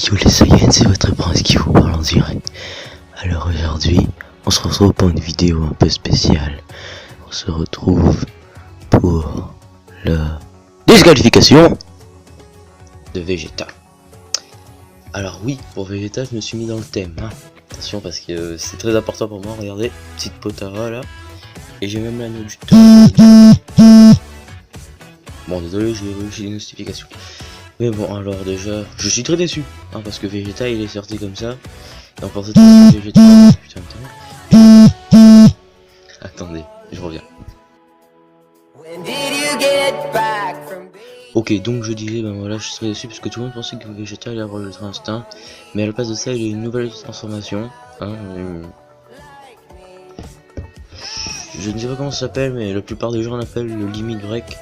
Yo les Saiyans, c'est votre prince qui vous parle en direct. Alors aujourd'hui, on se retrouve pour une vidéo un peu spéciale. On se retrouve pour la disqualification de Vegeta. Alors oui, pour Vegeta, je me suis mis dans le thème. Hein. Attention parce que c'est très important pour moi. Regardez, petite Potara là. Et j'ai même l'anneau du temps. Bon, désolé, j'ai des notifications. Mais bon, alors déjà, je suis très déçu, hein, parce que Vegeta il est sorti comme ça. Et on pensait que Vegeta. Putain, attendez, je reviens. Ok, donc je disais, ben voilà, je suis très déçu parce que tout le monde pensait que Vegeta allait avoir l'Ultra Instinct. Mais à la place de ça, il a une nouvelle transformation. Hein, je ne sais pas comment ça s'appelle, mais la plupart des gens l'appellent le Limit Break.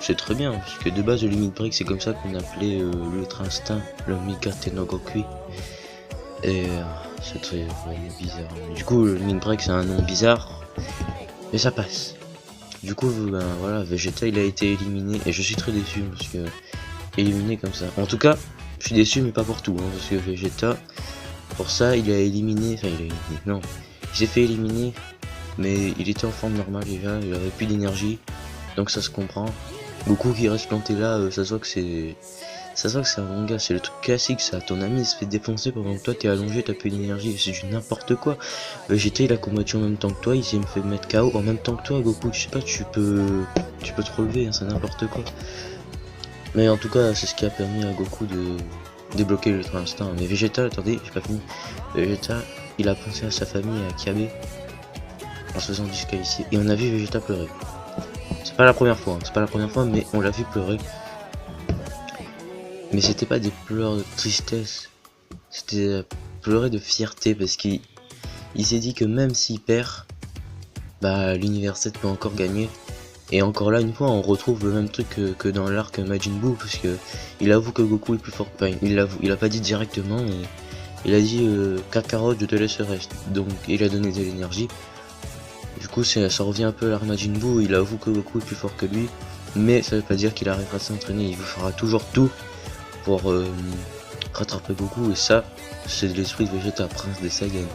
C'est très bien, parce que de base le Limit Break c'est comme ça qu'on appelait l'Ultra Instinct, le Mika Tenogokui. Et c'est très bizarre. Du coup le Limit Break c'est un nom bizarre, mais ça passe. Du coup ben voilà, Vegeta il a été éliminé et je suis très déçu parce que éliminé comme ça. En tout cas, je suis déçu mais pas pour tout, hein, parce que Vegeta, pour ça il a éliminé, enfin il a éliminé, non, il s'est fait éliminer, mais il était en forme normale déjà, il avait plus d'énergie, donc ça se comprend. Goku qui reste planté là, ça se voit que c'est un manga, c'est le truc classique, ça. Ton ami il se fait défoncer pendant que toi t'es allongé, t'as plus d'énergie, c'est du n'importe quoi. Vegeta il a combattu en même temps que toi, il s'est fait mettre KO en même temps que toi, Goku, je sais pas, tu peux te relever, hein, c'est n'importe quoi. Mais en tout cas, c'est ce qui a permis à Goku de débloquer l'Ultra Instinct. Mais Vegeta, attendez, j'ai pas fini. Vegeta, il a pensé à sa famille, à Kiabe, en se faisant disqualifier. Et on a vu Vegeta pleurer. C'est pas la première fois, hein. C'est pas la première fois, mais on l'a vu pleurer. Mais c'était pas des pleurs de tristesse, c'était pleurer de fierté parce qu'il s'est dit que même s'il perd, bah l'univers 7 peut encore gagner. Et encore là une fois on retrouve le même truc que dans l'arc Majin Buu, parce que il avoue que Goku est plus fort. Enfin il a pas dit directement, mais il a dit Kakarot je te laisserai. Donc il a donné de l'énergie. Du coup ça revient un peu à l'arc Majin Buu, il avoue que Goku est plus fort que lui, mais ça veut pas dire qu'il arrêtera de s'entraîner, il fera toujours tout pour rattraper Goku, et ça c'est de l'esprit de Vegeta, prince des Saiyans.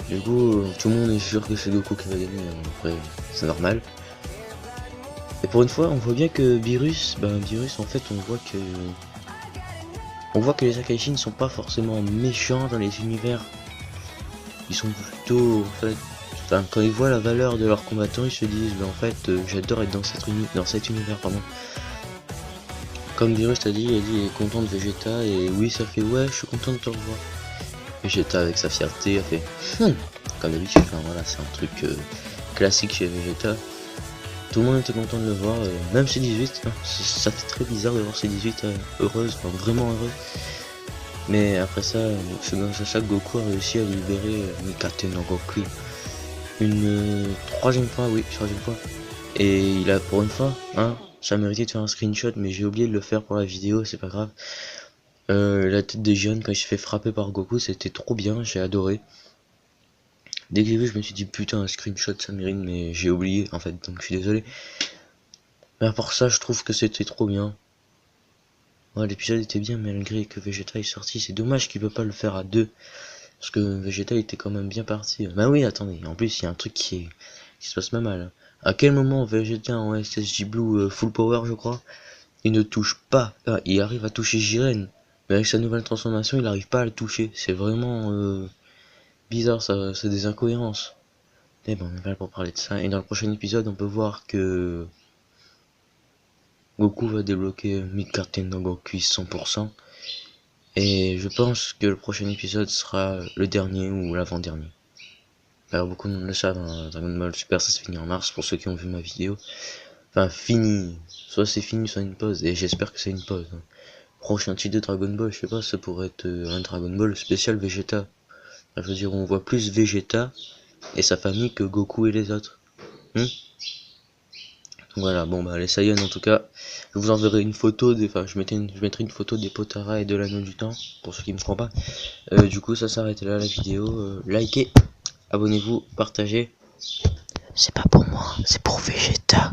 Du coup tout le monde est sûr que c'est Goku qui va gagner, après c'est normal. Et pour une fois on voit bien que Beerus en fait on voit que les Akashi ne sont pas forcément méchants dans les univers. Ils sont plutôt en fait, enfin, quand ils voient la valeur de leurs combattants ils se disent en fait j'adore être dans cet univers pardon. Comme Beerus t'a dit, il est content de Vegeta, et oui ça fait ouais je suis content de te revoir. Vegeta avec sa fierté a fait comme d'habitude, enfin voilà c'est un truc classique chez Vegeta. Tout le monde était content de le voir, même C18, hein, ça fait très bizarre de voir C18 heureuse, enfin, vraiment heureuse. Mais après ça, c'est grâce à ça que Goku a réussi à libérer Mika Tenogokui une troisième fois, oui, troisième fois. Et il a pour une fois, hein, ça méritait de faire un screenshot, mais j'ai oublié de le faire pour la vidéo, c'est pas grave. La tête de Jiren quand il se fait frapper par Goku, c'était trop bien, j'ai adoré. Dès que j'ai vu, je me suis dit putain, un screenshot ça mérite, mais j'ai oublié en fait, donc je suis désolé. Mais à part ça, je trouve que c'était trop bien. Ouais, l'épisode était bien malgré que Vegeta est sorti, c'est dommage qu'il peut pas le faire à deux. Parce que Vegeta était quand même bien parti. Bah oui, attendez, en plus il y a un truc qui se passe pas mal. À quel moment Vegeta en SSJ Blue full power je crois, il ne touche pas, il arrive à toucher Jiren, mais avec sa nouvelle transformation il n'arrive pas à le toucher. C'est vraiment bizarre, ça, c'est des incohérences. Mais bon, on est là pour parler de ça. Et dans le prochain épisode on peut voir que Goku va débloquer Mika Tenogokui 100%. Et je pense que le prochain épisode sera le dernier ou l'avant-dernier. Alors beaucoup de monde le savent, hein, Dragon Ball Super ça se finit en mars pour ceux qui ont vu ma vidéo. Enfin fini, soit c'est fini soit une pause, et j'espère que c'est une pause. Hein. Prochain titre de Dragon Ball, je sais pas, ça pourrait être un Dragon Ball spécial Vegeta. Enfin, je veux dire on voit plus Vegeta et sa famille que Goku et les autres. Voilà, bon bah les Saiyans en tout cas, je vous enverrai une photo, je mettrai une photo des Potara et de l'anneau du temps, pour ceux qui me croient pas. Du coup ça s'arrête là la vidéo, likez, abonnez-vous, partagez. C'est pas pour moi, c'est pour Vegeta.